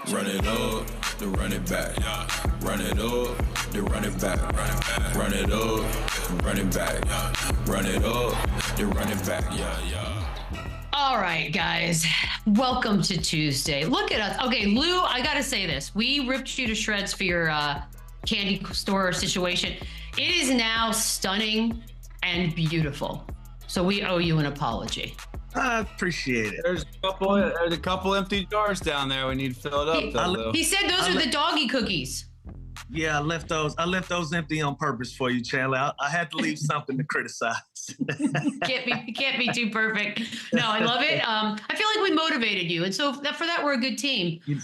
Run it up, then run it back. Run it up, then run it back. Run it up, run it back. Run it up, then run it back. All right, guys, welcome to Tuesday. Look at us. Okay, Lou, I gotta say this. We ripped you to shreds for your candy store situation. It is now stunning and beautiful. So we owe you an apology. I appreciate it. There's a couple empty jars down there we need filled up, though. He said those are the doggy cookies. Yeah, I left those empty on purpose for you, Chandler. I had to leave something to criticize. Can't be too perfect. No, I love it. I feel like we motivated you, and so for that we're a good team. You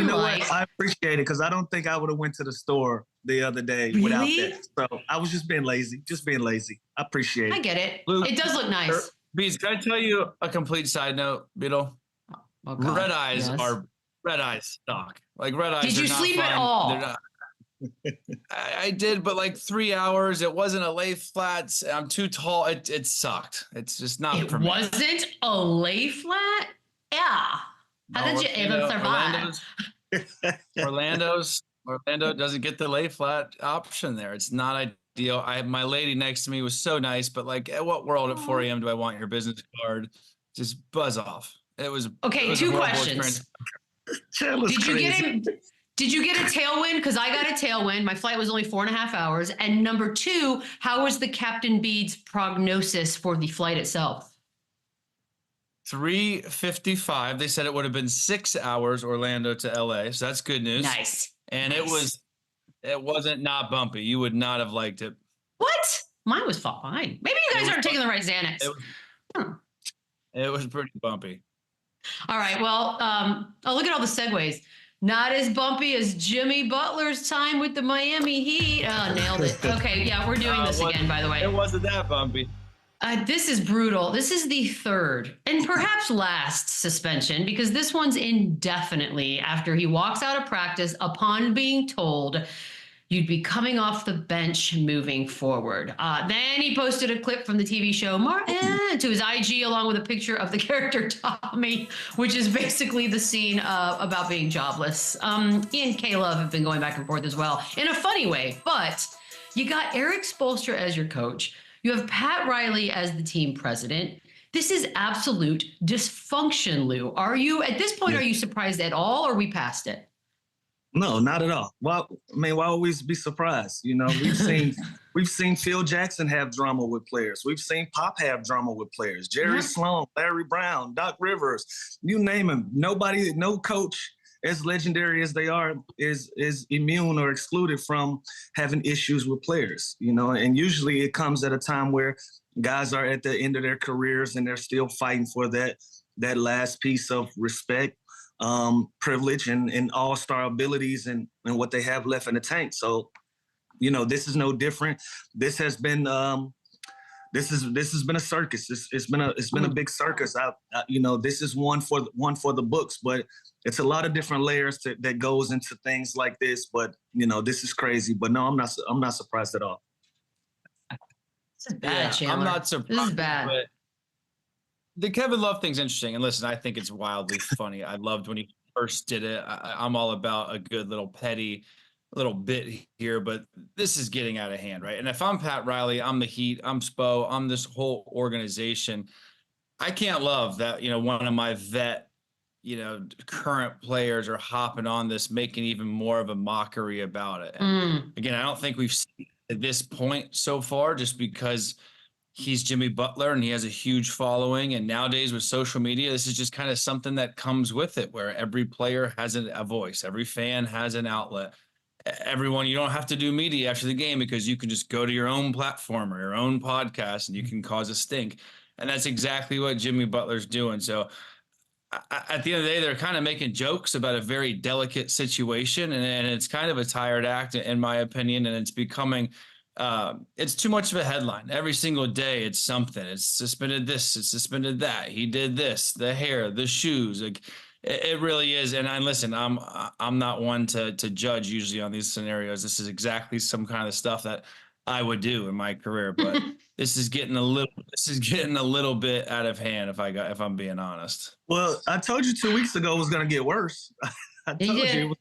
know what? I appreciate it because I don't think I would have went to the store the other day without that. So I was just being lazy. I appreciate it. I get it. Luke, it does look nice. Bees, can I tell you a complete side note, Beadle? Oh, red eyes are red eyes stock. Like red eyes. Did you sleep at all? They're not. I did, but like 3 hours. It wasn't a lay flat. I'm too tall. It sucked. It's just not for me. It wasn't a lay flat? Yeah. How did you even survive? Orlando doesn't get the lay flat option there. It's not ideal. My lady next to me was so nice, but like, at what world at 4 a.m. do I want your business card? Just buzz off. It was okay. It was 2 questions. Did you get a tailwind? Because I got a tailwind. My flight was only 4.5 hours. And number 2, how was the Captain Bead's prognosis for the flight itself? 3:55. They said it would have been 6 hours Orlando to LA. So that's good news. Nice. And nice. it wasn't not bumpy. You would not have liked it. What? Mine was fine. Maybe you guys aren't taking the right Xanax. It was pretty bumpy. All right. Well, look at all the segues. Not as bumpy as Jimmy Butler's time with the Miami Heat. Oh, nailed it. Okay, yeah, we're doing this again, by the way. It wasn't that bumpy. This is brutal. This is the third and perhaps last suspension because this one's indefinitely after he walks out of practice upon being told you'd be coming off the bench moving forward. Then he posted a clip from the TV show to his IG along with a picture of the character Tommy, which is basically the scene about being jobless. He and K-Love have been going back and forth as well in a funny way, but you got Eric Spoelstra as your coach. You have Pat Riley as the team president. This is absolute dysfunction, Lou. Are you, at this point, are you surprised at all or are we past it? No, not at all. Well, I mean, why always be surprised? You know, we've seen Phil Jackson have drama with players. We've seen Pop have drama with players. Jerry Sloan, Larry Brown, Doc Rivers, you name them. No coach as legendary as they are is immune or excluded from having issues with players, you know, and usually it comes at a time where guys are at the end of their careers and they're still fighting for that last piece of respect, privilege and all-star abilities and what they have left in the tank. So, you know, this is no different. This has been this has been a circus. It's been a big circus. You know, this is one for the books, but it's a lot of different layers that goes into things like this. But you know, this is crazy. But no, I'm not surprised at all. This is bad, Chandler. I'm not surprised. This is bad. But the Kevin Love thing's interesting. And listen, I think it's wildly funny. I loved when he first did it. I'm all about a good little petty little bit here, but this is getting out of hand, right? And if I'm Pat Riley, I'm the Heat, I'm Spo, I'm this whole organization. I can't love that, you know, one of my vet, you know, current players are hopping on this, making even more of a mockery about it. And again, I don't think we've seen at this point so far, just because he's Jimmy Butler and he has a huge following. And nowadays with social media, this is just kind of something that comes with it, where every player has a voice, every fan has an outlet. Everyone, you don't have to do media after the game because you can just go to your own platform or your own podcast and you can cause a stink. And that's exactly what Jimmy Butler's doing. So at the end of the day, they're kind of making jokes about a very delicate situation. And it's kind of a tired act, in my opinion. And it's becoming, it's too much of a headline. Every single day, it's something. It's suspended this, it's suspended that. He did this, the hair, the shoes, like, it really is. And listen, I'm not one to judge usually on these scenarios. This is exactly some kind of stuff that I would do in my career, but this is getting a little bit out of hand if I'm being honest. Well, I told you 2 weeks ago it was going to get worse. I He told did. you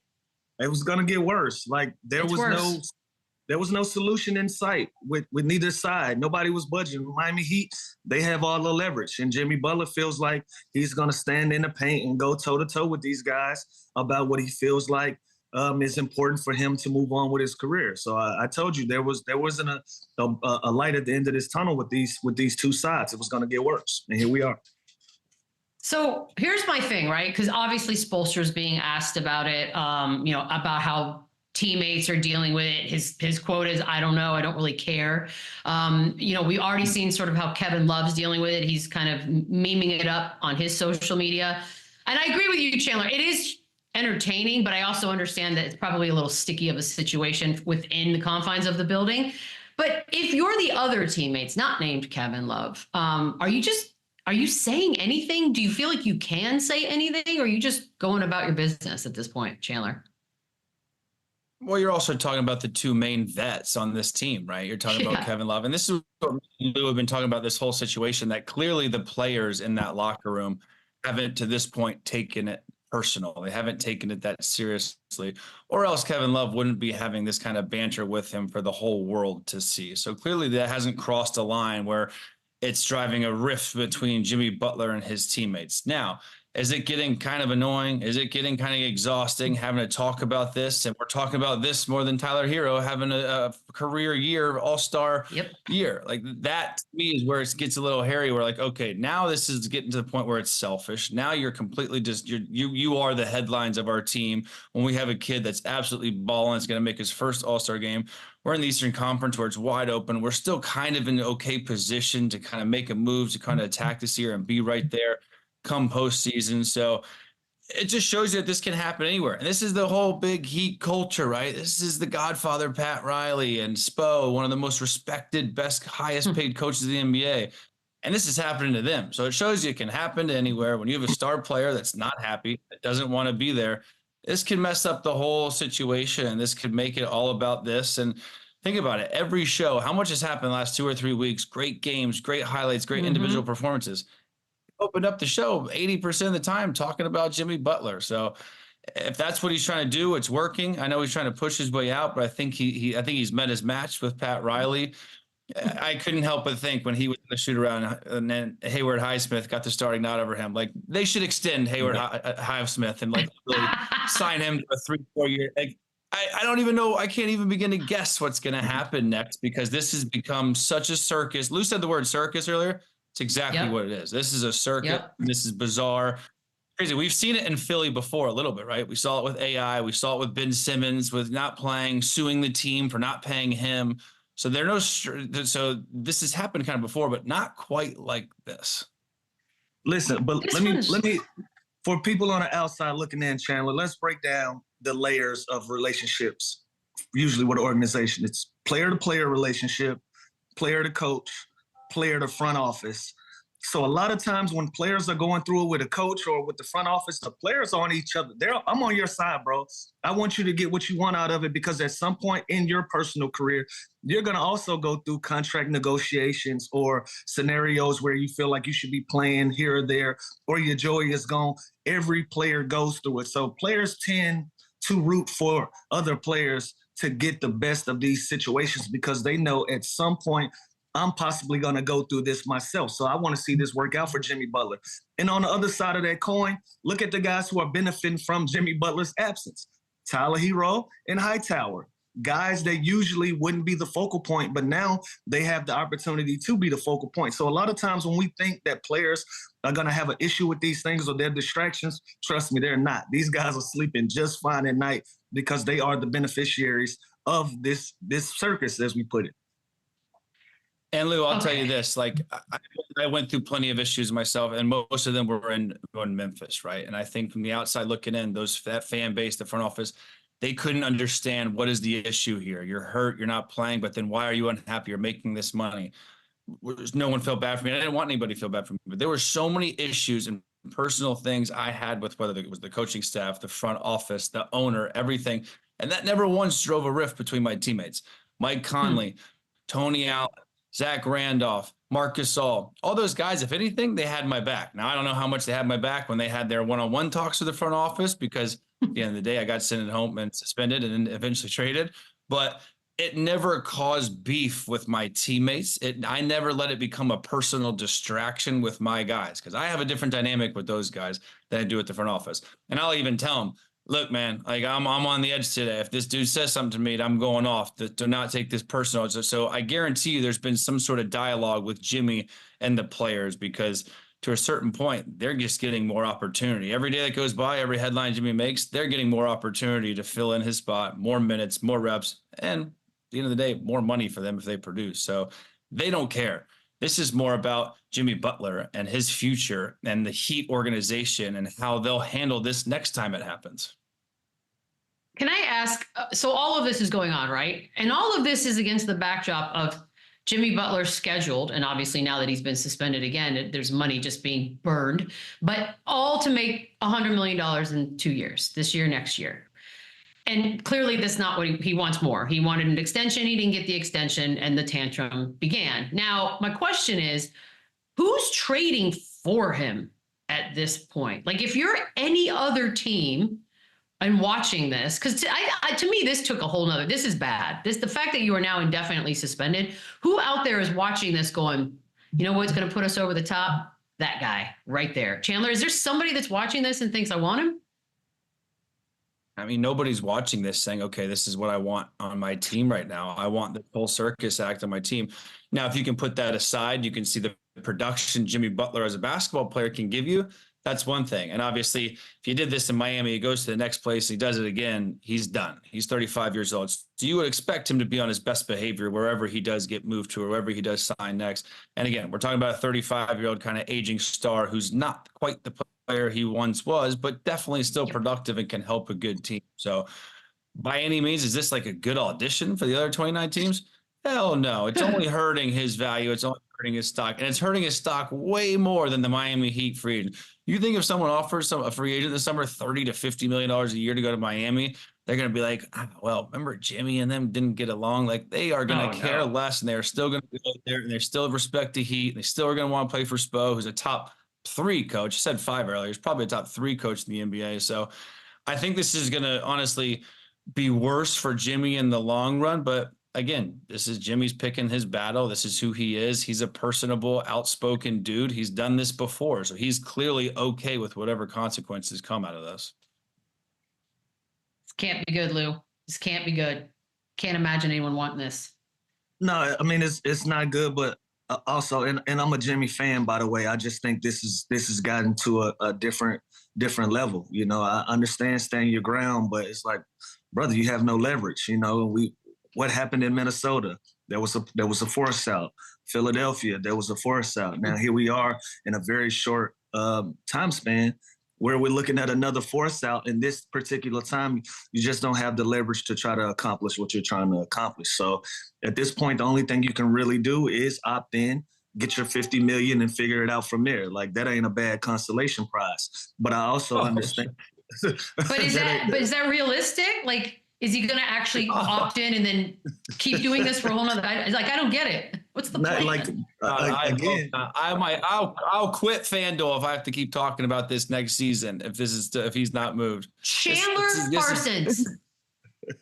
it was going to get worse. Like there was no solution in sight with neither side. Nobody was budging. Miami Heat, they have all the leverage, and Jimmy Butler feels like he's going to stand in the paint and go toe to toe with these guys about what he feels like is important for him to move on with his career. So I told you there wasn't a light at the end of this tunnel with these two sides. It was going to get worse, and here we are. So here's my thing, right? Because obviously Spoelstra's being asked about it, about how teammates are dealing with it. His quote is, "I don't know. I don't really care." We already seen sort of how Kevin Love's dealing with it. He's kind of memeing it up on his social media. And I agree with you, Chandler. It is entertaining, but I also understand that it's probably a little sticky of a situation within the confines of the building. But if you're the other teammates, not named Kevin Love, are you saying anything? Do you feel like you can say anything, or are you just going about your business at this point, Chandler? Well, you're also talking about the two main vets on this team, right? You're talking about Kevin Love. And this is what Lou have been talking about this whole situation, that clearly the players in that locker room haven't to this point taken it personal. They haven't taken it that seriously, or else Kevin Love wouldn't be having this kind of banter with him for the whole world to see. So clearly that hasn't crossed a line where it's driving a rift between Jimmy Butler and his teammates. Now, is it getting kind of annoying? Is it getting kind of exhausting having to talk about this? And we're talking about this more than Tyler Hero having a career year, all-star year. Like that to me is where it gets a little hairy. We're like, okay, now this is getting to the point where it's selfish. Now you're completely you are the headlines of our team. When we have a kid that's absolutely balling, it's going to make his first all-star game. We're in the Eastern Conference where it's wide open. We're still kind of in an okay position to kind of make a move to kind of attack this year and be right there come postseason. So it just shows you that this can happen anywhere. And this is the whole big Heat culture, right? This is the Godfather, Pat Riley, and Spo, one of the most respected, best, highest paid coaches of the NBA. And this is happening to them. So it shows you it can happen to anywhere. When you have a star player that's not happy, that doesn't want to be there, this can mess up the whole situation. And this could make it all about this. And think about it. Every show, how much has happened the last 2 or 3 weeks? Great games, great highlights, great individual performances. Opened up the show 80% of the time talking about Jimmy Butler. So if that's what he's trying to do, it's working. I know he's trying to push his way out, but I think he's met his match with Pat Riley. I couldn't help but think when he was in the shoot around and then Hayward Highsmith got the starting nod over him, like they should extend Hayward Highsmith and like really sign him to a 3-4 year. Like I don't even know. I can't even begin to guess what's going to happen next, because this has become such a circus. Lou said the word circus earlier. It's exactly what it is. This is a circuit. This is bizarre. Crazy. We've seen it in Philly before a little bit, right? We saw it with AI. We saw it with Ben Simmons with not playing, suing the team for not paying him. So so this has happened kind of before, but not quite like this. Listen, but let me, for people on the outside looking in, Chandler, let's break down the layers of relationships. Usually with an organization, it's player to player relationship, player to coach, player to front office. So a lot of times when players are going through it with a coach or with the front office, the players are on each other. I'm on your side, bro. I want you to get what you want out of it, because at some point in your personal career, you're going to also go through contract negotiations or scenarios where you feel like you should be playing here or there, or your joy is gone. Every player goes through it. So players tend to root for other players to get the best of these situations, because they know at some point I'm possibly going to go through this myself. So I want to see this work out for Jimmy Butler. And on the other side of that coin, look at the guys who are benefiting from Jimmy Butler's absence. Tyler Hero and Hightower, guys that usually wouldn't be the focal point, but now they have the opportunity to be the focal point. So a lot of times when we think that players are going to have an issue with these things or their distractions, trust me, they're not. These guys are sleeping just fine at night because they are the beneficiaries of this circus, as we put it. And Lou, I'll tell you this, like I went through plenty of issues myself, and most of them were in Memphis, right? And I think from the outside looking in, that fan base, the front office, they couldn't understand what is the issue here. You're hurt, you're not playing, but then why are you unhappy? You're making this money. No one felt bad for me. I didn't want anybody to feel bad for me, but there were so many issues and personal things I had with whether it was the coaching staff, the front office, the owner, everything. And that never once drove a rift between my teammates. Mike Conley, Tony Allen, Zach Randolph, Marc Gasol, all those guys, if anything, they had my back. Now, I don't know how much they had my back when they had their one-on-one talks with the front office, because At the end of the day, I got sent home and suspended and then eventually traded. But it never caused beef with my teammates. I never let it become a personal distraction with my guys, because I have a different dynamic with those guys than I do at the front office. And I'll even tell them, look, man, like I'm on the edge today. If this dude says something to me, I'm going off. Do not take this personal. So I guarantee you there's been some sort of dialogue with Jimmy and the players, because to a certain point, they're just getting more opportunity. Every day that goes by, every headline Jimmy makes, they're getting more opportunity to fill in his spot, more minutes, more reps, and at the end of the day, more money for them if they produce. So they don't care. This is more about Jimmy Butler and his future and the Heat organization and how they'll handle this next time it happens. Can I ask, so all of this is going on, right? And all of this is against the backdrop of Jimmy Butler scheduled, and obviously now that he's been suspended again, there's money just being burned, but all to make $100 million in 2 years, this year, next year. And clearly that's not what he wants more. He wanted an extension. He didn't get the extension, and the tantrum began. Now, my question is, who's trading for him at this point? Like, if you're any other team and watching this, because to me, this took a whole nother, this is bad. The fact that you are now indefinitely suspended, who out there is watching this going, you know what's going to put us over the top? That guy right there. Chandler, is there somebody that's watching this and thinks I want him? I mean, nobody's watching this saying, okay, this is what I want on my team right now. I want the whole circus act on my team. Now, if you can put that aside, you can see the production Jimmy Butler as a basketball player can give you. That's one thing. And obviously, if you did this in Miami, he goes to the next place, he does it again, he's done. He's 35 years old. So you would expect him to be on his best behavior wherever he does get moved to, or wherever he does sign next. And again, we're talking about a 35-year-old kind of aging star who's not quite the player he once was, but definitely still productive and can help a good team. So by any means, is this like a good audition for the other 29 teams? Hell no. It's only hurting his value. It's only hurting his stock. And it's hurting his stock way more than the Miami Heat free agent. You think if someone offers a free agent this summer $30 to $50 million a year to go to Miami, they're going to be like, well, remember Jimmy and them didn't get along? Like, they are going to care less, and they're still going to go there, and they still respect the Heat. And they still are going to want to play for Spo, who's a top 3 coach. I said 5 earlier. He's probably a top 3 coach in the NBA. So I think this is going to honestly be worse for Jimmy in the long run. But again, this is Jimmy's picking his battle. This is who he is. He's a personable, outspoken dude. He's done this before. So he's clearly okay with whatever consequences come out of this. This can't be good, Lou. This can't be good. Can't imagine anyone wanting this. No, I mean, it's not good, but also, and I'm a Jimmy fan, by the way. I just think this has gotten to a different level. You know, I understand staying your ground, but it's like, brother, you have no leverage. You know, what happened in Minnesota? There was a force out. Philadelphia, there was a force out. Now here we are in a very short time span where we're looking at another force out. In this particular time, you just don't have the leverage to try to accomplish what you're trying to accomplish. So at this point, the only thing you can really do is opt in, get your $50 million, and figure it out from there. Like, that ain't a bad consolation prize. But I also understand. But is that realistic? Like, is he going to actually opt in and then keep doing this for a whole nother? Like, I don't get it. What's the plan? I'll quit FanDuel if I have to keep talking about this next season. If he's not moved, Chandler Parsons.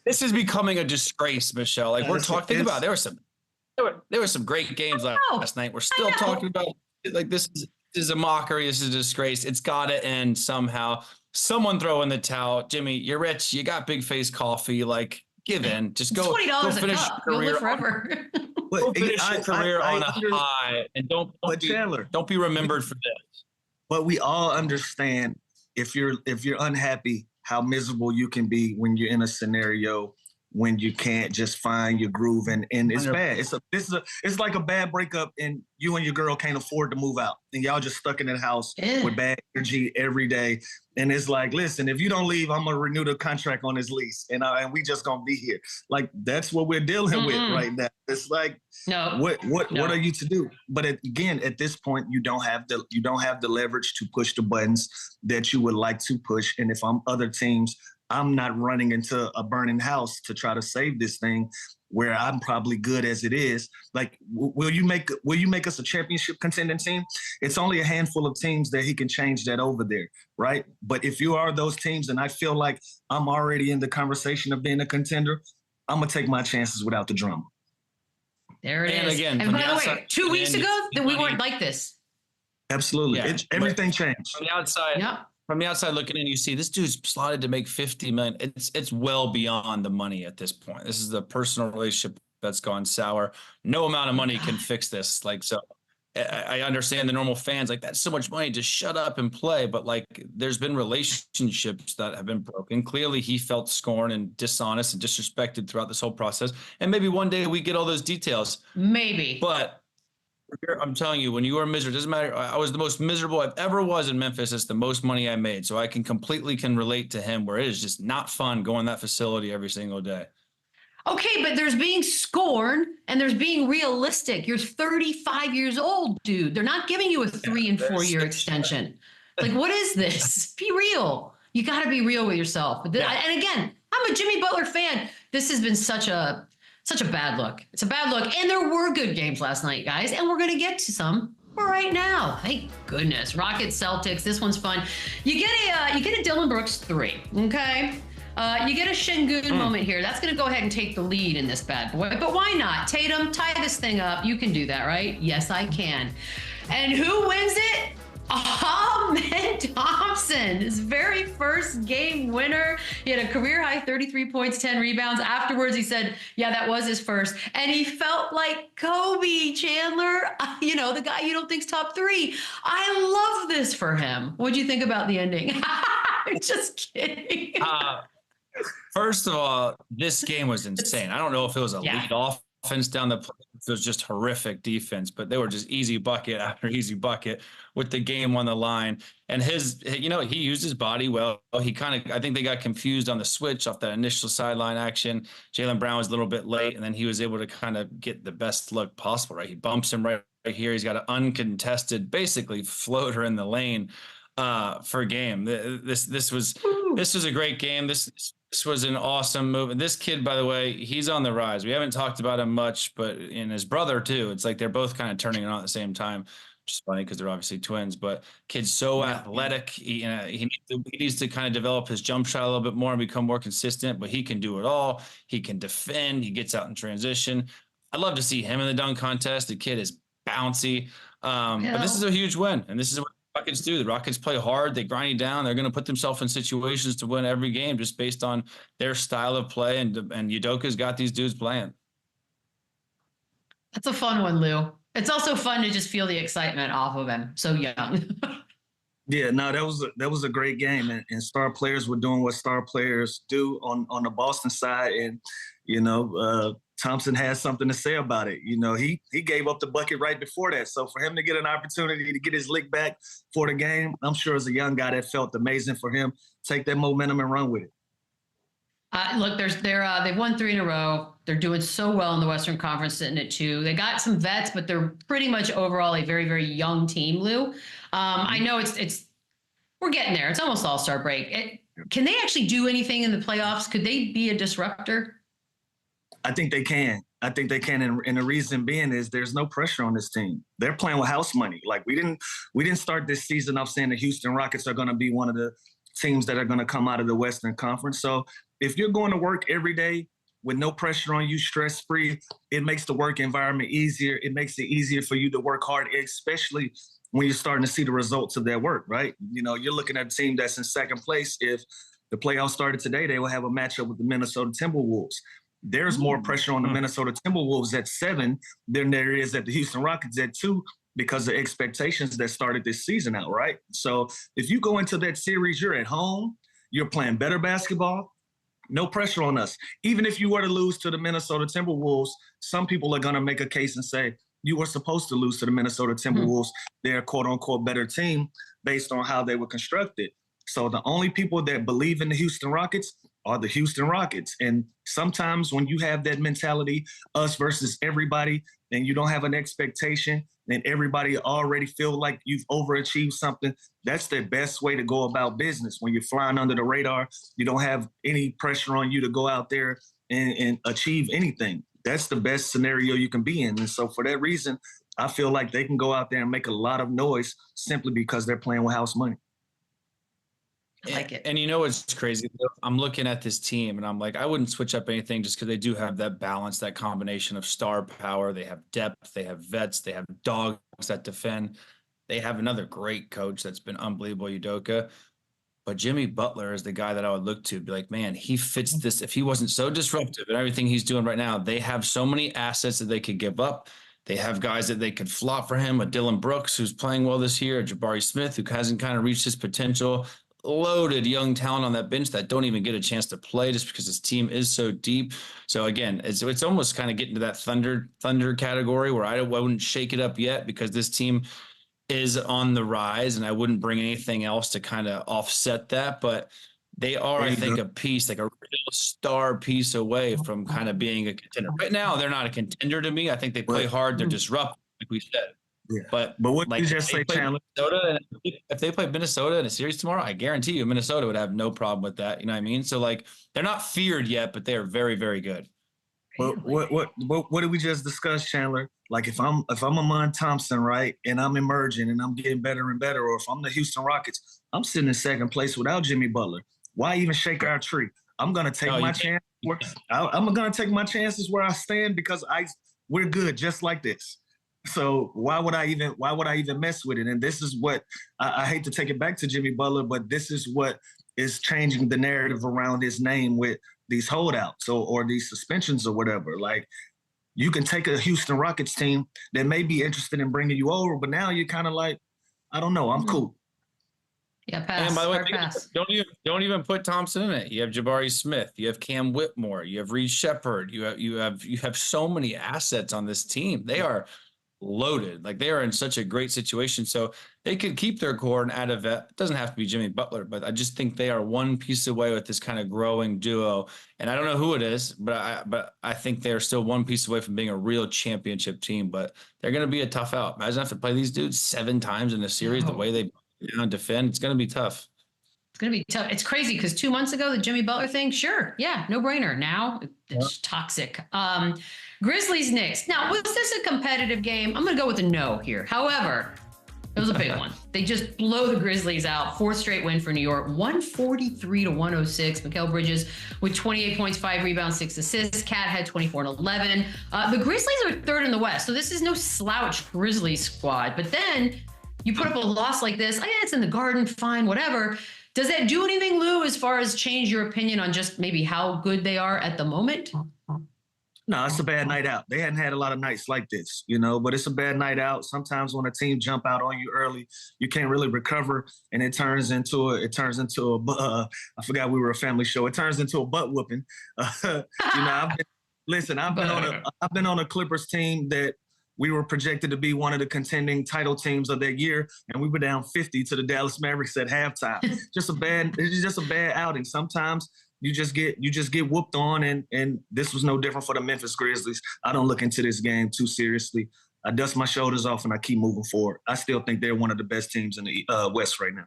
This is becoming a disgrace, Michelle. Like, we're talking about, there were some great games last night. We're still talking about, like, this is a mockery. This is a disgrace. It's got to end somehow. Someone throw in the towel. Jimmy, you're rich. You got big face coffee. Like, give in. Just go finish your career. You'll live forever. Go finish your career on a high, and don't be remembered for this. But we all understand if you're unhappy, how miserable you can be when you're in a scenario when you can't just find your groove, and it's bad. It's like a bad breakup, and you and your girl can't afford to move out, and y'all just stuck in that house with bad energy every day. And it's like, listen, if you don't leave, I'm gonna renew the contract on this lease, and we just gonna be here. Like, that's what we're dealing with right now. It's like, what are you to do? But again, at this point, you don't have the leverage to push the buttons that you would like to push. And if I'm other teams, I'm not running into a burning house to try to save this thing. where I'm probably good as it is. Like, will you make us a championship contending team? It's only a handful of teams that he can change that over there, right? But if you are those teams and I feel like I'm already in the conversation of being a contender, I'm going to take my chances without the drama. There it and is. Again, and by the way, 2 weeks ago, that we weren't like this. Absolutely. Yeah. Everything changed. From the outside, from the outside looking in, you see this dude's slotted to make $50 million. It's well beyond the money at this point. This is the personal relationship that's gone sour. No amount of money can fix this. Like, so I understand the normal fans, like, that's so much money, just shut up and play. But like, there's been relationships that have been broken. Clearly he felt scorned and dishonest and disrespected throughout this whole process. And maybe one day we get all those details. Maybe. But I'm telling you, when you are miserable, it doesn't matter. I was the most miserable I've ever was in Memphis. It's the most money I made. So I can relate to him, where it is just not fun going to that facility every single day. Okay, but there's being scorned and there's being realistic. You're 35 years old, dude. They're not giving you a 3 and 4 year extension. Like, what is this? Be real. You got to be real with yourself. But and again, I'm a Jimmy Butler fan. This has been such a bad look. It's a bad look. And there were good games last night, guys. And we're going to get to some right now. Thank goodness. Rockets, Celtics. This one's fun. You get a Dylan Brooks 3. Okay. You get a Şengün moment here. That's going to go ahead and take the lead in this bad boy. But why not? Tatum, tie this thing up. You can do that, right? Yes, I can. And who wins it? Thompson, his very first game winner. He had a career high 33 points, 10 rebounds. Afterwards, he said, yeah, that was his first. And he felt like Kobe, Chandler, the guy you don't think's top 3. I love this for him. What'd you think about the ending? I'm just kidding. First of all, this game was insane. I don't know if it was a lead offense down the play. It was just horrific defense, but they were just easy bucket after easy bucket with the game on the line. And he used his body well. I think they got confused on the switch off that initial sideline action. Jaylen Brown was a little bit late, and then he was able to kind of get the best look possible, right? He bumps him right here. He's got an uncontested, basically floater in the lane for game. This was a great game. This was an awesome move. And this kid, by the way, he's on the rise. We haven't talked about him much, but in his brother too, it's like they're both kind of turning it on at the same time, which is funny because they're obviously twins. But kid's so athletic. He needs to kind of develop his jump shot a little bit more and become more consistent, but he can do it all. He can defend. He gets out in transition. I'd love to see him in the dunk contest. The kid is bouncy. But this is a huge win, and this is what Rockets do. The Rockets play hard. They grind you down. They're going to put themselves in situations to win every game just based on their style of play. And Udoka's got these dudes playing. That's a fun one, Lou. It's also fun to just feel the excitement off of him. So young. Yeah, no, that was a great game, and star players were doing what star players do on the Boston side, and Thompson has something to say about it. He gave up the bucket right before that, so for him to get an opportunity to get his lick back for the game, I'm sure as a young guy that felt amazing for him. Take that momentum and run with it. Look, they've won 3 in a row. They're doing so well in the Western Conference, sitting at 2. They got some vets, but they're pretty much overall a very, very young team, Lou. I know we're getting there. It's almost All-Star break. Can they actually do anything in the playoffs? Could they be a disruptor? I think they can. And the reason being is there's no pressure on this team. They're playing with house money. Like, we didn't start this season off saying the Houston Rockets are going to be one of the teams that are going to come out of the Western Conference. So if you're going to work every day with no pressure on you, stress-free, it makes the work environment easier. It makes it easier for you to work hard, especially when you're starting to see the results of that work, right? You're looking at a team that's in second place. If the playoffs started today, they will have a matchup with the Minnesota Timberwolves. There's more pressure on the Minnesota Timberwolves at 7 than there is at the Houston Rockets at 2 because of expectations that started this season out, right? So if you go into that series, you're at home, you're playing better basketball, no pressure on us. Even if you were to lose to the Minnesota Timberwolves, some people are going to make a case and say, you were supposed to lose to the Minnesota Timberwolves. They're a quote-unquote better team based on how they were constructed. So the only people that believe in the Houston Rockets are the Houston Rockets. And sometimes when you have that mentality, us versus everybody, and you don't have an expectation, and everybody already feel like you've overachieved something, that's the best way to go about business. When you're flying under the radar, you don't have any pressure on you to go out there and achieve anything. that's the best scenario you can be in. And so for that reason, I feel like they can go out there and make a lot of noise simply because they're playing with house money. I like it. And you know what's crazy? I'm looking at this team and I'm like, I wouldn't switch up anything just because they do have that balance, that combination of star power. They have depth, they have vets, they have dogs that defend. They have another great coach that's been unbelievable, Udoka. But Jimmy Butler is the guy that I would look to be like, man, he fits this. If he wasn't so disruptive and everything he's doing right now, they have so many assets that they could give up. They have guys that they could flop for him, a Dylan Brooks, who's playing well this year, a Jabari Smith, who hasn't kind of reached his potential. Loaded young talent on that bench that don't even get a chance to play just because his team is so deep. So again, it's almost kind of getting to that thunder category where I wouldn't shake it up yet because this team is on the rise, and I wouldn't bring anything else to kind of offset that. But they are, I think, a piece, like a real star piece away from kind of being a contender. Right now, they're not a contender to me. I think they play hard. They're disruptive, like we said. Yeah. But what like, you just say, Chandler? If they play Minnesota in a series tomorrow, I guarantee you Minnesota would have no problem with that. You know what I mean? So like, they're not feared yet, but they are very, very good. But what did we just discuss, Chandler? Like if I'm Amon Thompson, right, and I'm emerging and I'm getting better and better, or if I'm the Houston Rockets, I'm sitting in second place without Jimmy Butler. Why even shake our tree? I'm gonna take my chance. I'm gonna take my chances where I stand because we're good just like this. So why would I even mess with it? And this is what I hate to take it back to Jimmy Butler, but this is what is changing the narrative around his name with these holdouts or these suspensions or whatever. Like you can take a Houston Rockets team that may be interested in bringing you over, but now you're kind of like, I don't know, I'm cool. Yeah, pass. And by the way, don't even put Thompson in it. You have Jabari Smith, you have Cam Whitmore, you have Reed Shepherd, you have so many assets on this team. They are loaded. Like they are in such a great situation. So they could keep their core and add a vet. It doesn't have to be Jimmy Butler, but I just think they are one piece away with this kind of growing duo. And I don't know who it is, but I think they're still one piece away from being a real championship team. But they're going to be a tough out. Imagine have to play these dudes 7 times in a series. The way they defend, it's going to be tough. It's going to be tough. It's crazy because 2 months ago, the Jimmy Butler thing, sure. Yeah, no brainer. Now it's toxic. Grizzlies Knicks. Now, was this a competitive game? I'm going to go with a no here. However, it was a big one. They just blow the Grizzlies out. 4th straight win for New York, 143-106. Mikal Bridges with 28 points, 5 rebounds, 6 assists. Cat had 24 and 11. The Grizzlies are 3rd in the West, so this is no slouch Grizzlies squad. But then you put up a loss like this. It's in the Garden, fine, whatever. Does that do anything, Lou, as far as change your opinion on just maybe how good they are at the moment? No, it's a bad night out. They hadn't had a lot of nights like this, but it's a bad night out. Sometimes when a team jump out on you early, you can't really recover, and it turns into a I forgot we were a family show. It turns into a butt whooping. I've been on a Clippers team that we were projected to be one of the contending title teams of that year, and we were down 50 to the Dallas Mavericks at halftime. It's just a bad outing. Sometimes you just get whooped on, and this was no different for the Memphis Grizzlies. I don't look into this game too seriously. I dust my shoulders off and I keep moving forward. I still think they're one of the best teams in the West right now.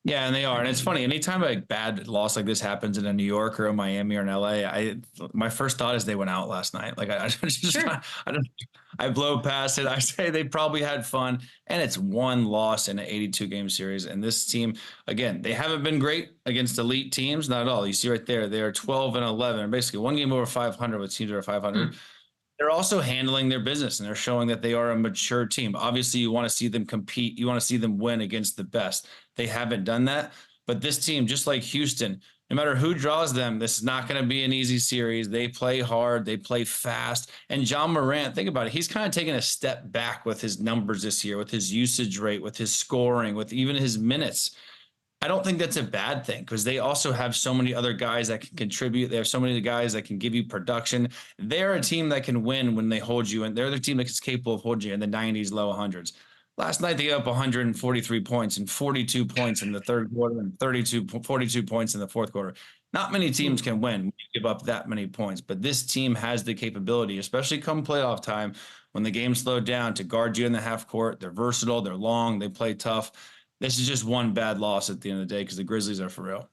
Yeah, and they are. And it's funny, anytime a bad loss like this happens in a New York or a Miami or in LA, my first thought is they went out last night. Like I blow past it. I say they probably had fun, and it's one loss in an 82-game series. And this team, again, they haven't been great against elite teams, not at all. You see right there, they are 12 and 11, basically one game over 500 with teams that are 500. They're also handling their business, and they're showing that they are a mature team. Obviously, you want to see them compete. You want to see them win against the best. They haven't done that. But this team, just like Houston, no matter who draws them, this is not going to be an easy series. They play hard. They play fast. And John Morant, think about it. He's kind of taken a step back with his numbers this year, with his usage rate, with his scoring, with even his minutes. I don't think that's a bad thing because they also have so many other guys that can contribute. They have so many guys that can give you production. They're a team that can win when they hold you, and they're the team that's capable of holding you in the 90s, low 100s. Last night, they gave up 143 points and 42 points in the third quarter and 42 points in the fourth quarter. Not many teams can win when you give up that many points, but this team has the capability, especially come playoff time, when the game slowed down, to guard you in the half court. They're versatile. They're long. They play tough. This is just one bad loss at the end of the day because the Grizzlies are for real.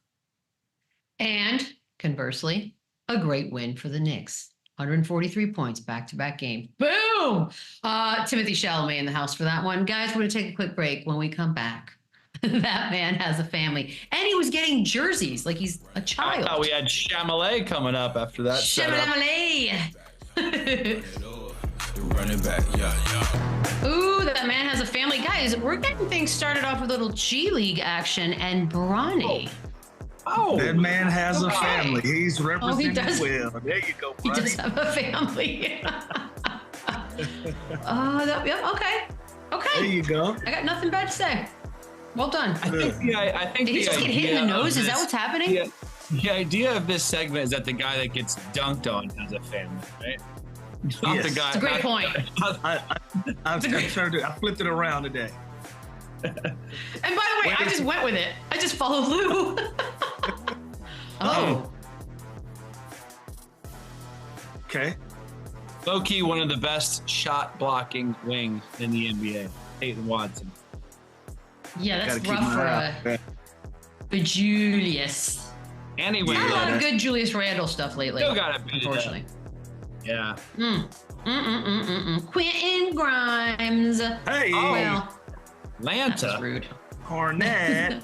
And conversely, a great win for the Knicks. 143 points, back-to-back game. Boom! Timothy Chalamet in the house for that one. Guys, we're going to take a quick break. When we come back, that man has a family. And he was getting jerseys like he's a child. I thought we had Chalamet coming up after that. Chalamet! Running back, yeah. Ooh, that man has a family. Guys, we're getting things started off with a little G League action and Bronny. Oh, that man has a family. He's he representing does. well. There you go, He buddy. does have a family. Okay. There you go. I got nothing bad to say. Well done. I think Did he just get hit in the nose? Is that what's happening? The idea of this segment is that the guy that gets dunked on has a family, right? Not Yes. the guy. It's a great point. I flipped it around today. And by the way, I just went with it. I just followed Lou. Oh. Okay. Low key, one of the best shot blocking wings in the NBA, Peyton Watson. Yeah, that's Gotta keep rough my for Julius. Anyway, Not a lot of good Julius Randle stuff lately. Still got it, unfortunately. Yeah. Quentin Grimes. Hey. Oh, well. Atlanta. That's rude. Cornette.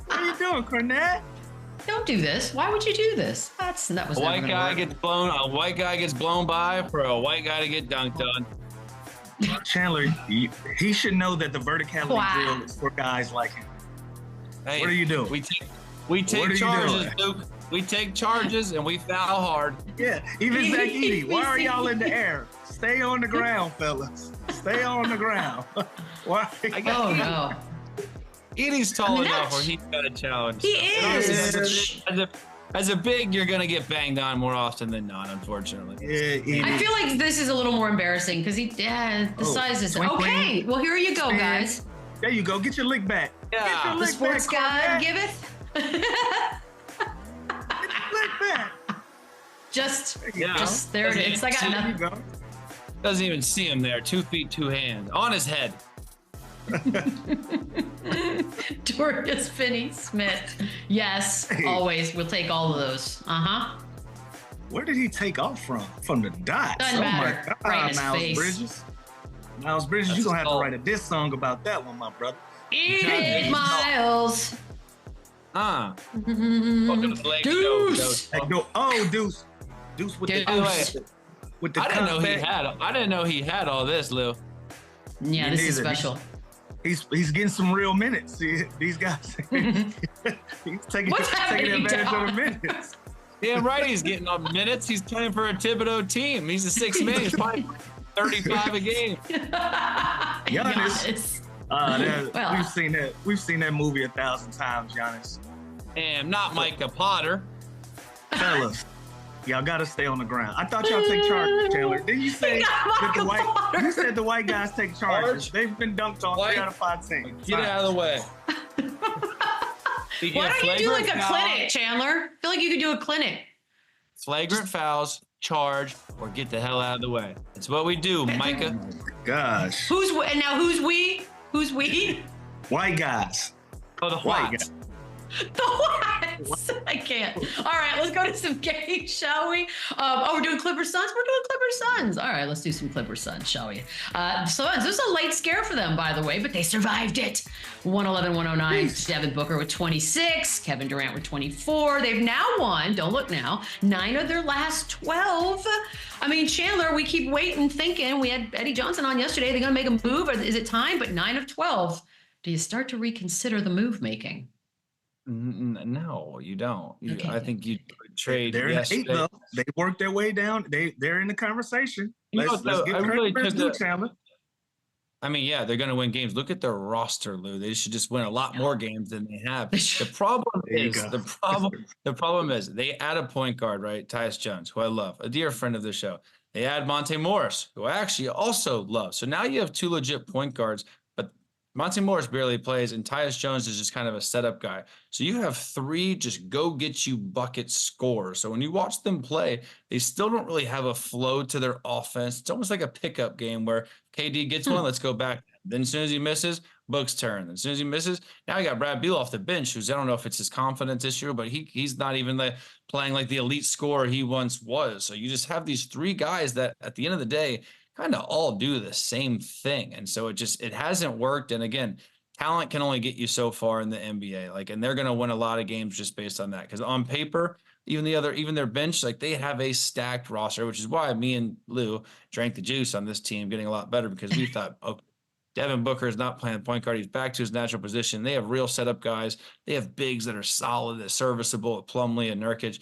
What are you doing, Cornette? Don't do this. Why would you do this? That was A never white gonna guy work. gets blown. A white guy gets blown by for a white guy to get dunked on. Chandler, he should know that the verticality drill is for guys like him. Hey, what are you doing? We take you charges, Duke. We take charges and we foul hard. Yeah, even Zach Edey. Why are y'all in the air? Stay on the ground, fellas. Stay on the ground. Why? Oh, no. Edey's tall enough where he's got a challenge. He is. As a big, you're going to get banged on more often than not, unfortunately. Yeah, I feel like this is a little more embarrassing because the size is okay. Well, here you go, guys. There you go. Get your lick back. Yeah. Get your The lick sports back, god Cornette. giveth. Lick back. Just Yeah. there it is. I got There you nothing. go. Doesn't even see him there. 2 feet, 2 hands. On his head. Dorius Finney-Smith. Yes, Hey. always. We'll take all of those. Uh-huh. Where did he take off from? From the dots. Doesn't matter. My God, Right in his Miles face. Bridges. Miles Bridges, you're going to have to write a diss song about that one, my brother. Eat it, Miles. Welcome to the Lake Deuce. Show. Hey, go, oh, Deuce. Deuce with Deuce. with the I didn't know he comeback. had. I didn't know he had all this, Lou. Yeah, Me this is neither. special. He's getting some real minutes. See, these guys, he's taking What's happening, advantage Dom? of the minutes. Damn right, he's getting on minutes. He's playing for a Thibodeau team. He's a 6 man. He's probably 35 a game. Giannis. Well, We've seen that movie 1,000 times, Giannis. And not Micah Potter. Fellas, y'all gotta stay on the ground. I thought y'all take charge, Taylor. Didn't you say that the white? You said the white guys take charges. They've been dunked on 3 out of 5 teams. Get out of the way. why don't you do like a clinic, Chandler? I feel like you could do a clinic. Flagrant fouls, charge, or get the hell out of the way. It's what we do, Micah. Gosh, Who's we? Who's we? white guys. Oh, the White white. guys. The what? I can't. All right, let's go to some games, shall we? We're doing Clippers Suns. We're doing Clippers Suns. All right, let's do some Clippers Suns, shall we? Suns. This was a late scare for them, by the way, but they survived it. 111-109. Devin Booker with 26. Kevin Durant with 24. They've now won. Don't look now. 9 of their last 12. I mean, Chandler, we keep waiting, thinking. We had Eddie Johnson on yesterday. They're going to make a move. Or is it time? But 9 of 12. Do you start to reconsider the move making? No, you don't. Okay. I think you trade. They're in the 8 yesterday. though. They worked their way down. They're in the conversation. You know Let's what, though? give I credit really where it's took due, Chandler. I mean, yeah, they're going to win games. Look at their roster, Lou. They should just win a lot more games than they have. The problem There you is go. the problem is they add a point guard, right? Tyus Jones, who I love, a dear friend of the show. They add Monte Morris, who I actually also love. So now you have 2 legit point guards, but Monte Morris barely plays, and Tyus Jones is just kind of a setup guy. So you have 3 just go get you bucket scorers. So when you watch them play, they still don't really have a flow to their offense. It's almost like a pickup game where KD gets one, let's go back. Then as soon as he misses, Book's turn. As soon as he misses, now you got Brad Beal off the bench, who's, I don't know if it's his confidence issue, but he's not even playing like the elite scorer he once was. So you just have these three guys that at the end of the day kind of all do the same thing. And so it hasn't worked. And again, talent can only get you so far in the NBA. And they're going to win a lot of games just based on that. Because on paper, even their bench, they have a stacked roster, which is why me and Lou drank the juice on this team getting a lot better, because we thought, okay, Devin Booker is not playing point guard. He's back to his natural position. They have real setup guys. They have bigs that are solid, that's serviceable at Plumlee and Nurkic.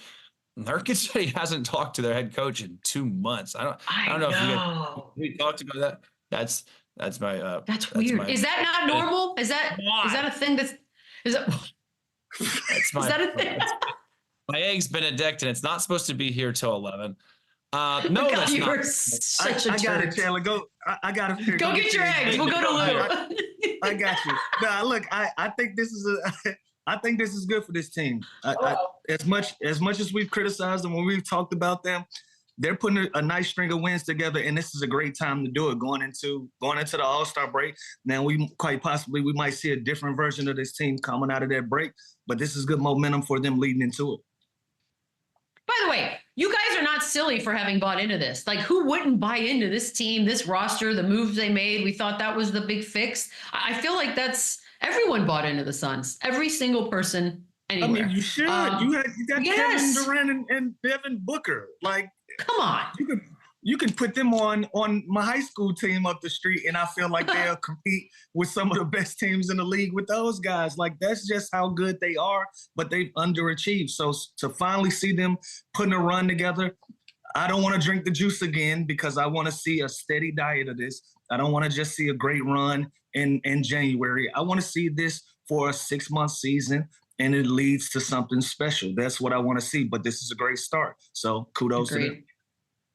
Nurkic said he hasn't talked to their head coach in 2 months. I don't know if we talked about that. That's my that's weird. Is that not normal? Is that a thing that's is that a thing? My eggs Benedict, and it's not supposed to be here till 11. No, God, that's you not. are such a I got jerk. it, Chandler. Go. I got it. Go get your eggs. We'll go to Lou. I got you. Nah, look, I think this is I think this is good for this team. As much as we've criticized them when we've talked about them, they're putting a nice string of wins together, and this is a great time to do it. Going into the All-Star break, now we might see a different version of this team coming out of that break, but this is good momentum for them leading into it. By the way, you guys are not silly for having bought into this. Who wouldn't buy into this team, this roster, the moves they made? We thought that was the big fix. I feel like everyone bought into the Suns. Every single person anywhere. I mean, you should. You got Yes. Kevin Durant and Devin Booker. Come on. You can put them on my high school team up the street, and I feel like they'll compete with some of the best teams in the league with those guys. That's just how good they are, but they've underachieved. So to finally see them putting a run together, I don't want to drink the juice again, because I want to see a steady diet of this. I don't want to just see a great run in January. I want to see this for a 6-month season, and it leads to something special. That's what I want to see, but this is a great start. So kudos to them.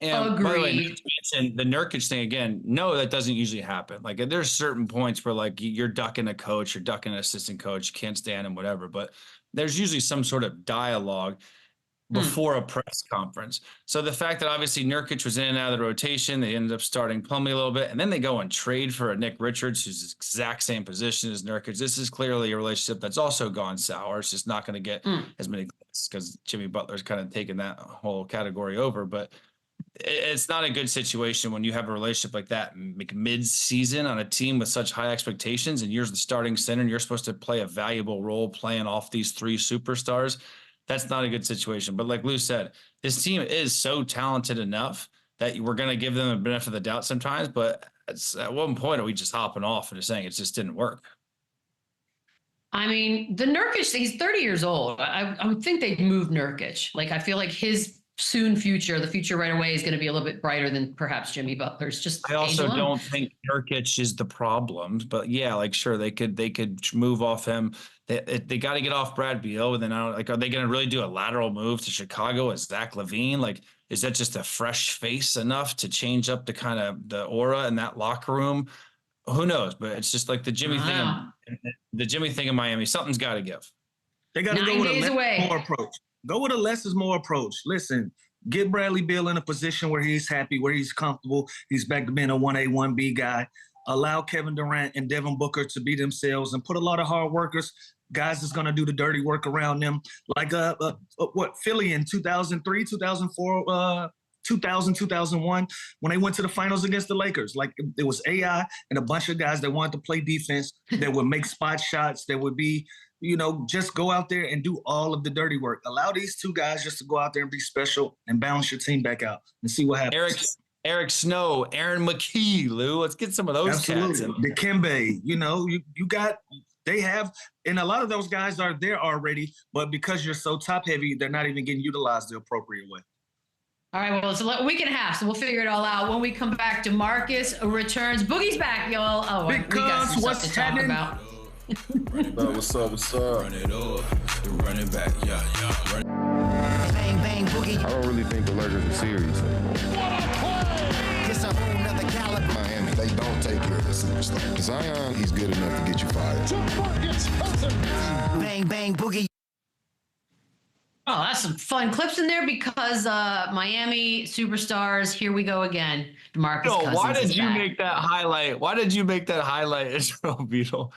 And by the way, you mentioned the Nurkic thing again. No, that doesn't usually happen. There's certain points where you're ducking a coach, you're ducking an assistant coach, you can't stand him, whatever. But there's usually some sort of dialogue before a press conference. So the fact that obviously Nurkic was in and out of the rotation, they ended up starting Plumlee a little bit, and then they go and trade for a Nick Richards, who's the exact same position as Nurkic. This is clearly a relationship that's also gone sour. It's just not going to get as many clicks because Jimmy Butler's kind of taken that whole category over. But it's not a good situation when you have a relationship like that mid-season on a team with such high expectations, and you're the starting center and you're supposed to play a valuable role playing off these three superstars. That's not a good situation. But like Lou said, this team is so talented enough that we're going to give them a benefit of the doubt sometimes. But at one point, are we just hopping off and just saying it just didn't work? I mean, the Nurkic, he's 30 years old. I would think they'd move Nurkic. I feel like his soon future, the future right away, is going to be a little bit brighter than perhaps Jimmy Butler's. Just I also don't think Nurkic is the problem, but yeah, sure, they could move off him. They got to get off Brad Beal, and then are they going to really do a lateral move to Chicago as Zach LaVine? Is that just a fresh face enough to change up the kind of the aura in that locker room? Who knows? But it's just the Jimmy thing. The Jimmy thing in Miami, something's got to give. They got to go with a less more approach. Go with a less is more approach. Listen, get Bradley Beal in a position where he's happy, where he's comfortable. He's back to being a 1A, 1B guy. Allow Kevin Durant and Devin Booker to be themselves and put a lot of hard workers, guys that's going to do the dirty work around them. Philly in 2003, 2004, 2000, 2001, when they went to the finals against the Lakers. It was AI and a bunch of guys that wanted to play defense, that would make spot shots, that would be, just go out there and do all of the dirty work. Allow these two guys just to go out there and be special and balance your team back out and see what happens. Eric Snow, Aaron McKee, Lou. Let's get some of those cats. Dikembe, they have, and a lot of those guys are there already, but because you're so top heavy, they're not even getting utilized the appropriate way. All right, well, it's a week and a half, so we'll figure it all out. When we come back, DeMarcus returns. Boogie's back, y'all. Oh, we got some stuff to talk about. What's up? Run it up, run it back, yeah. Bang, bang, Boogie. I don't really think the Lakers are serious anymore. What a play! It's a whole nother caliber. Miami, they don't take care of the superstar. Zion, he's good enough to get you fired. Bang, bang, Boogie. Oh, that's some fun clips in there because Miami superstars. Here we go again. DeMarcus Cousins. Why did is you back. make that highlight? Why did you make that highlight, Israel Beadle?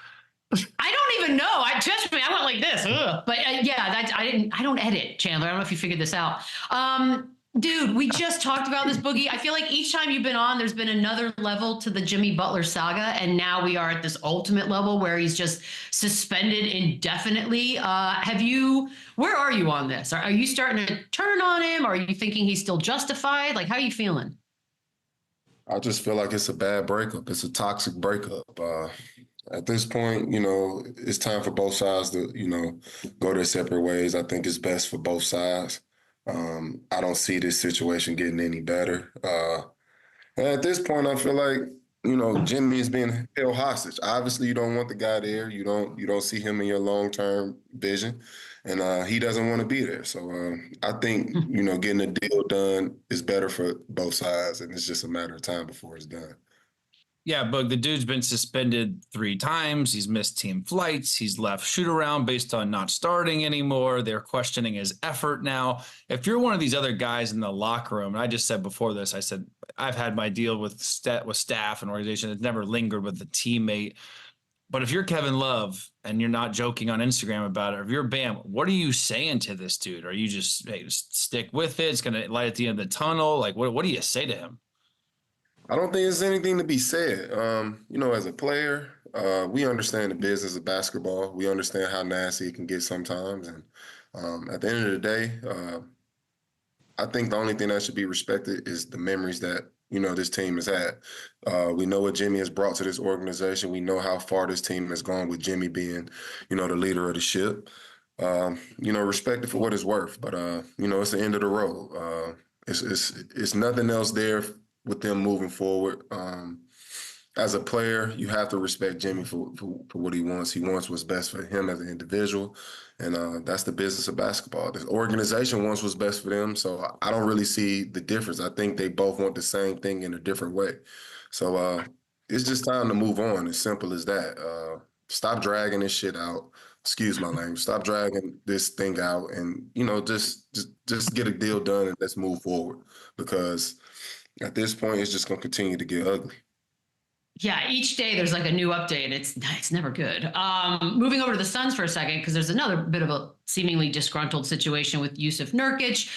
I don't even know. Trust me, I went like this. Ugh. But yeah, I don't edit, Chandler. I don't know if you figured this out. Dude, we just talked about this, Boogie. I feel like each time you've been on, there's been another level to the Jimmy Butler saga. And now we are at this ultimate level where he's just suspended indefinitely. Where are you on this? Are you starting to turn on him? Or are you thinking he's still justified? Like, how are you feeling? I just feel like it's a bad breakup. It's a toxic breakup. At this point, it's time for both sides to, go their separate ways. I think it's best for both sides. I don't see this situation getting any better. And at this point, I feel like, Jimmy is being held hostage. Obviously, you don't want the guy there. You don't see him in your long-term vision, and he doesn't want to be there. So I think, getting a deal done is better for both sides, and it's just a matter of time before it's done. Yeah, Bug, the dude's been suspended 3 times. He's missed team flights. He's left shoot around based on not starting anymore. They're questioning his effort now. If you're one of these other guys in the locker room, and I just said before this, I said, I've had my deal with staff and organization. It's never lingered with a teammate. But if you're Kevin Love and you're not joking on Instagram about it, or if you're Bam, what are you saying to this dude? Are you just, hey, just stick with it? It's going to light at the end of the tunnel. Like, what do you say to him? I don't think there's anything to be said. As a player, we understand the business of basketball. We understand how nasty it can get sometimes. And at the end of the day, I think the only thing that should be respected is the memories that, this team has had. We know what Jimmy has brought to this organization. We know how far this team has gone with Jimmy being, the leader of the ship. Respect it for what it's worth. But, it's the end of the road. It's nothing else there with them moving forward. As a player, you have to respect Jimmy for what he wants. He wants what's best for him as an individual, and that's the business of basketball. The organization wants what's best for them, so I don't really see the difference. I think they both want the same thing in a different way. So it's just time to move on, as simple as that. Stop dragging this shit out. Excuse my language. Stop dragging this thing out and, just get a deal done and let's move forward, because at this point, it's just going to continue to get ugly. Yeah, each day there's like a new update. It's never good. Moving over to the Suns for a second, because there's another bit of a seemingly disgruntled situation with Yusuf Nurkic,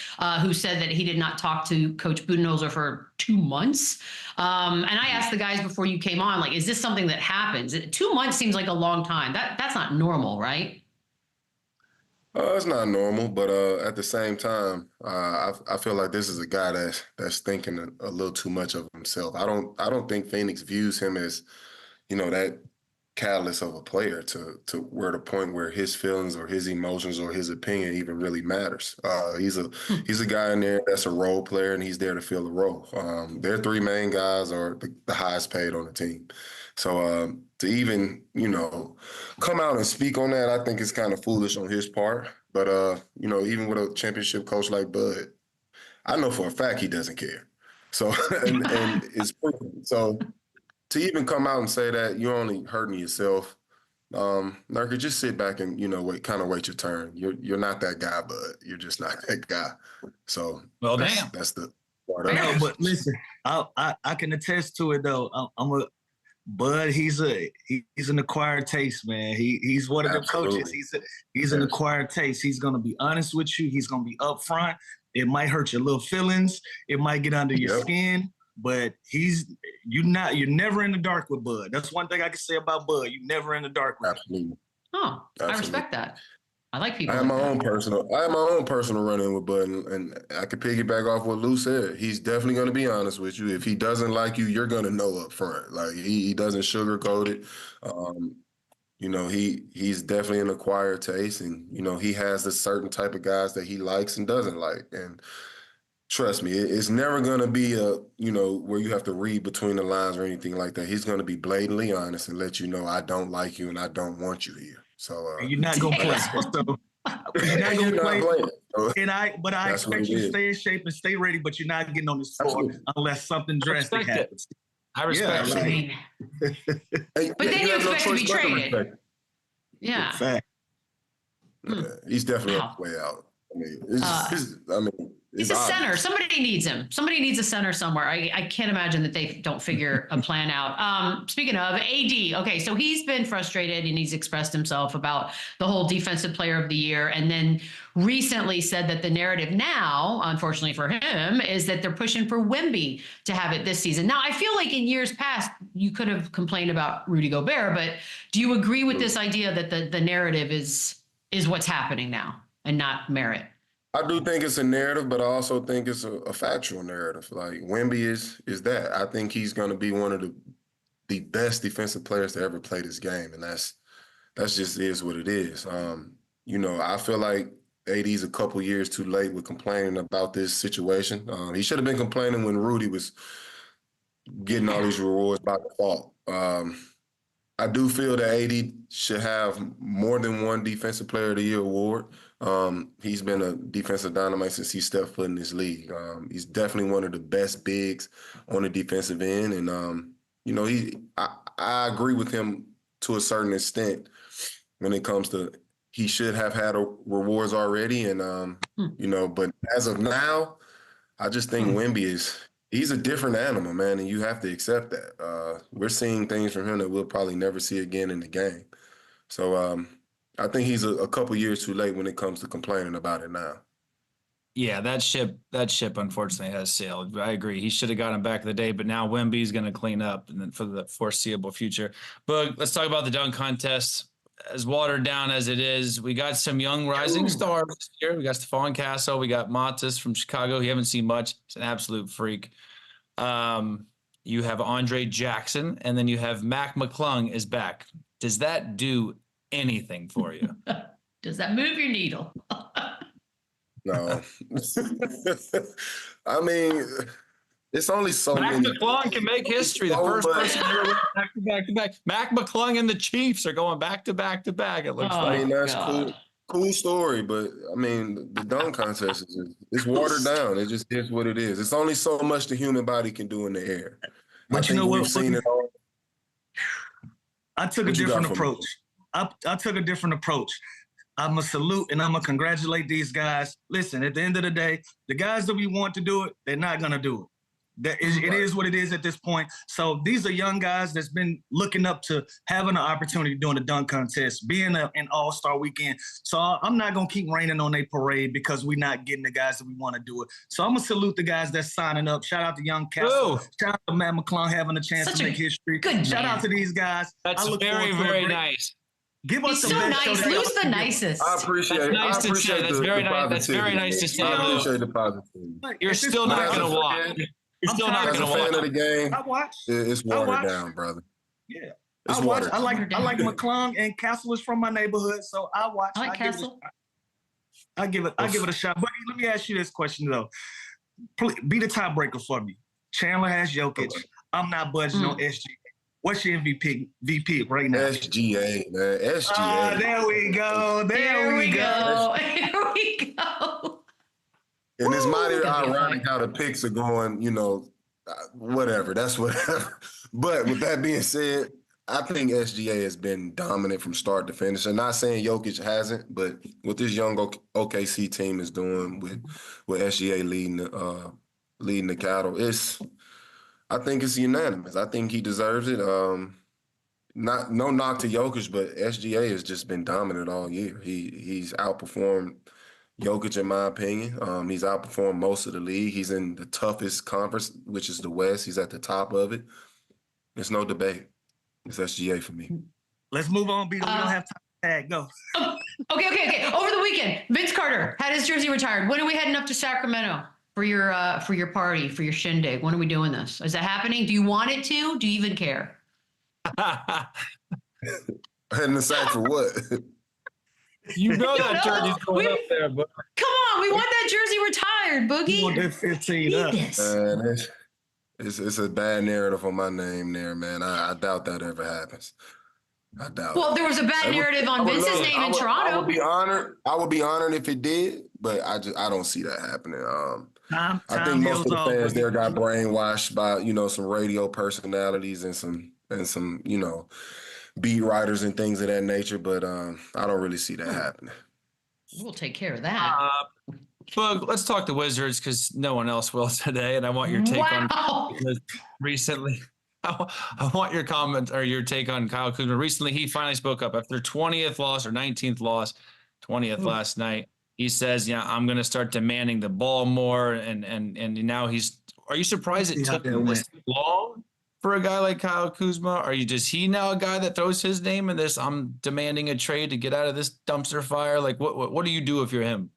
who said that he did not talk to Coach Budenholzer for 2 months. And I asked the guys before you came on, like, is this something that happens? 2 months seems like a long time. That's not normal, right? It's not normal, but at the same time, I feel like this is a guy that's thinking a little too much of himself. I don't think Phoenix views him as, that catalyst of a player to where the point where his feelings or his emotions or his opinion even really matters. He's a guy in there that's a role player, and he's there to fill a role. Their 3 main guys are the highest paid on the team. So to even, come out and speak on that, I think it's kind of foolish on his part. But, even with a championship coach like Bud, I know for a fact he doesn't care. So, and it's proven. So to even come out and say that, you're only hurting yourself. Nurkic, just sit back and, wait your turn. You're not that guy, Bud. You're just not that guy. So that's the part. I know, but listen, I can attest to it though. Bud, he's an acquired taste, man. He's one of the coaches. He's an acquired taste. He's gonna be honest with you. He's gonna be upfront. It might hurt your little feelings. It might get under your skin, but you're never in the dark with Bud. That's one thing I can say about Bud. You're never in the dark with him. Absolutely. Oh, absolutely. I respect that. I like people. I have my own personal run-in with Bud, and I could piggyback off what Lou said. He's definitely going to be honest with you. If he doesn't like you, you're going to know up front. Like he doesn't sugarcoat it. He's definitely an acquired taste, and he has a certain type of guys that he likes and doesn't like. And trust me, it's never going to be where you have to read between the lines or anything like that. He's going to be blatantly honest and let you know, I don't like you and I don't want you here. So you're not gonna play. So you're not gonna play. But I expect you to stay in shape and stay ready. But you're not getting on the floor unless something drastic happens. I respect it. But then you expect to be traded. Yeah. Fact. He's definitely on his way out. He's a center. Somebody needs him. Somebody needs a center somewhere. I can't imagine that they don't figure a plan out. Speaking of AD, okay, so he's been frustrated and he's expressed himself about the whole defensive player of the year, and then recently said that the narrative now, unfortunately for him, is that they're pushing for Wemby to have it this season. Now, I feel like in years past, you could have complained about Rudy Gobert, but do you agree with this idea that the narrative is what's happening now and not merit? I do think it's a narrative, but I also think it's a factual narrative. Like Wemby is that. I think he's going to be one of the best defensive players to ever play this game, and that's just is what it is. I feel like AD's a couple years too late with complaining about this situation. He should have been complaining when Rudy was getting all these rewards by default. I do feel that AD should have more than one Defensive Player of the Year award. He's been a defensive dynamite since he stepped foot in this league. He's definitely one of the best bigs on the defensive end. And, I agree with him to a certain extent when it comes to he should have had rewards already. And, but as of now, I just think Wemby he's a different animal, man, and you have to accept that. We're seeing things from him that we'll probably never see again in the game. So I think he's a couple years too late when it comes to complaining about it now. Yeah, that ship unfortunately has sailed. I agree. He should have got him back in the day, but now Wemby's going to clean up and then for the foreseeable future. But let's talk about the dunk contest. As watered down as it is, we got some young rising stars here. We got Stephon Castle. We got Montes from Chicago. You haven't seen much. He's an absolute freak. You have Andre Jackson, and then you have Mac McClung is back. Does that do anything for you? Does that move your needle? No. I mean, it's only so Mac many. McClung can make history. The first person to ever back to back to back. Mac McClung and the Chiefs are going back to back to back. It looks like. I mean, that's cool story, but I mean, the dunk contest it's watered down. It just is what it is. It's only so much the human body can do in the air. But you know what? We've seen it all. I took a different approach. I took a different approach. I'm going to salute and I'm going to congratulate these guys. Listen, at the end of the day, the guys that we want to do it, they're not going to do it. It is what it is at this point. So these are young guys that's been looking up to having an opportunity doing the dunk contest, being an all-star weekend. So I'm not going to keep raining on their parade because we're not getting the guys that we want to do it. So I'm going to salute the guys that's signing up. Shout out to Young Castle. Shout out to Matt McClung having a chance to make history. Shout out to these guys. That's very, very nice. Give us the best show. Who's the nicest? I appreciate it. Nice to say. That's very nice. That's very nice to say. I appreciate the positivity. You're still not going to watch. You're still not going to watch. As a fan of the game, I watch. It's watered down, brother. Yeah. It's I watch. watered I like McClung, and Castle is from my neighborhood, so I watch. I like Castle. I give it a shot. But let me ask you this question though. Please, be the tiebreaker for me. Chandler has Jokic. I'm not budging on SGA. What's your VP right now? SGA, man. SGA. There we go. There we go. There we go. And it's mighty ironic how the picks are going, whatever. That's whatever. But with that being said, I think SGA has been dominant from start to finish. I'm not saying Jokic hasn't, but what this young OKC team is doing with SGA leading the cattle, I think it's unanimous. I think he deserves it. No knock to Jokic, but SGA has just been dominant all year. He's outperformed Jokic, in my opinion. He's outperformed most of the league. He's in the toughest conference, which is the West. He's at the top of it. There's no debate. It's SGA for me. Let's move on, Beadle. We don't have time to tag. Go. Okay. Over the weekend, Vince Carter had his jersey retired. When are we heading up to Sacramento for your party, for your shindig? When are we doing this? Is that happening? Do you want it to? Do you even care? Heading to Sac for what? You know that jersey's going up there, but come on, we want that jersey retired, Boogie. You want that 15 up. Man, it's a bad narrative on my name there, man. I doubt that ever happens. I doubt. Well, there was a bad narrative on Vince's name in Toronto. I would be honored if it did, but I don't see that happening. I think most of the fans there got brainwashed by some radio personalities and some beat writers and things of that nature, but I don't really see that happening. We'll take care of that. Boog, let's talk the Wizards because no one else will today, and I want your take on recently. I want your comment or your take on Kyle Kuzma. Recently, he finally spoke up after 20th loss or 19th loss, 20th last night. He says, "Yeah, I'm going to start demanding the ball more." And now he's. Are you surprised it took this long for a guy like Kyle Kuzma? Are you just he now a guy that throws his name in this? I'm demanding a trade to get out of this dumpster fire. Like, what do you do if you're him?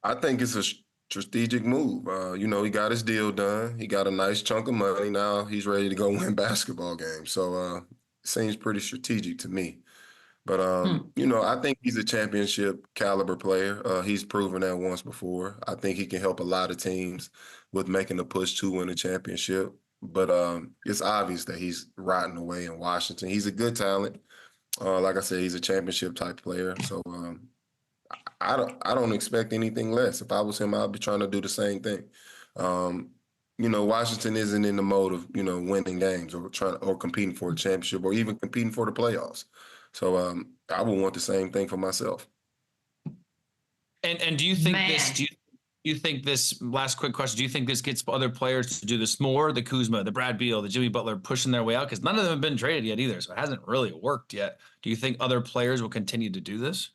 I think it's a strategic move. He got his deal done. He got a nice chunk of money. Now he's ready to go win basketball games. So it seems pretty strategic to me. But, I think he's a championship caliber player. He's proven that once before. I think he can help a lot of teams with making a push to win a championship. But it's obvious that he's rotting away in Washington. He's a good talent. Like I said, he's a championship type player. So I don't expect anything less. If I was him, I'd be trying to do the same thing. Washington isn't in the mode of, winning games or competing for a championship or even competing for the playoffs. So I would want the same thing for myself. And do you think do you think this last quick question, do you think this gets other players to do this more? The Kuzma, the Brad Beal, the Jimmy Butler pushing their way out? Because none of them have been traded yet either. So it hasn't really worked yet. Do you think other players will continue to do this?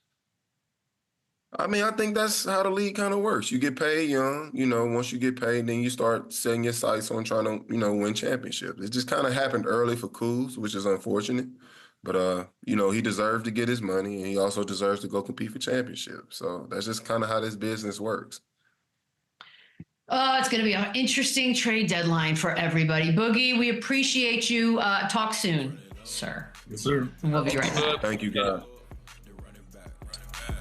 I mean, I think that's how the league kind of works. You get paid young, once you get paid, then you start setting your sights on trying to, win championships. It just kind of happened early for Kuz, which is unfortunate. But, he deserved to get his money, and he also deserves to go compete for championships. So that's just kind of how this business works. Oh, it's going to be an interesting trade deadline for everybody. Boogie, we appreciate you. Talk soon, sir. Yes, sir. We'll be right back. Thank you, guys.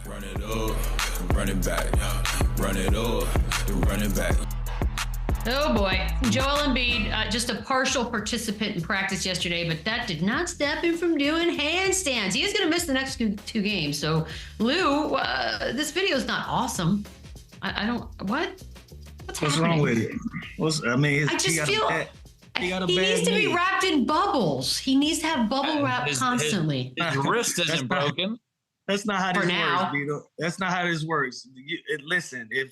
Run it up, run it back, run it up, run it back. Oh boy, Joel Embiid, just a partial participant in practice yesterday, but that did not stop him from doing handstands. He is going to miss the next two games. So, Lou, this video is not awesome. I don't. What's wrong with it? I just feel he needs to be wrapped in bubbles. He needs to have bubble wrap constantly. His wrist isn't broken. That's not how this works, Beadle. That's not how this works. Listen, if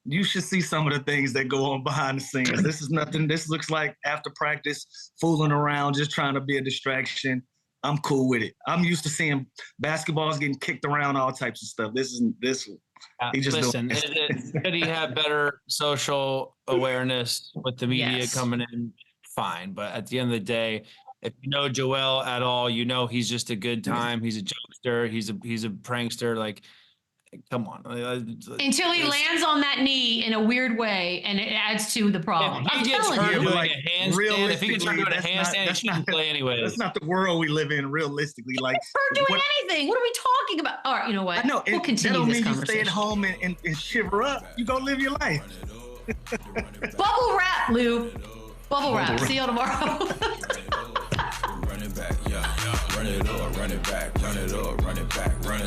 you should see some of the things that go on behind the scenes. This is nothing. This looks like after practice, fooling around, just trying to be a distraction. I'm cool with it. I'm used to seeing basketballs getting kicked around, all types of stuff. He just listen. Could he have better social awareness with the media coming in? Fine, but at the end of the day, if you know Joel at all, he's just a good time. He's a jokester. He's a prankster. Like, come on. Until he lands on that knee in a weird way, and it adds to the problem. If he gets hurt doing a handstand, if he gets hurt doing a handstand, he shouldn't play anyway. That's not the world we live in, realistically. Like, hurt doing anything. What are we talking about? All right, you know what? I know. We'll continue that don't this mean conversation. you stay at home and shiver up. You go live your life. Bubble wrap, Lou. Bubble wrap. See you tomorrow. Run it back, run it up, run it back, run it up, run it back, run it.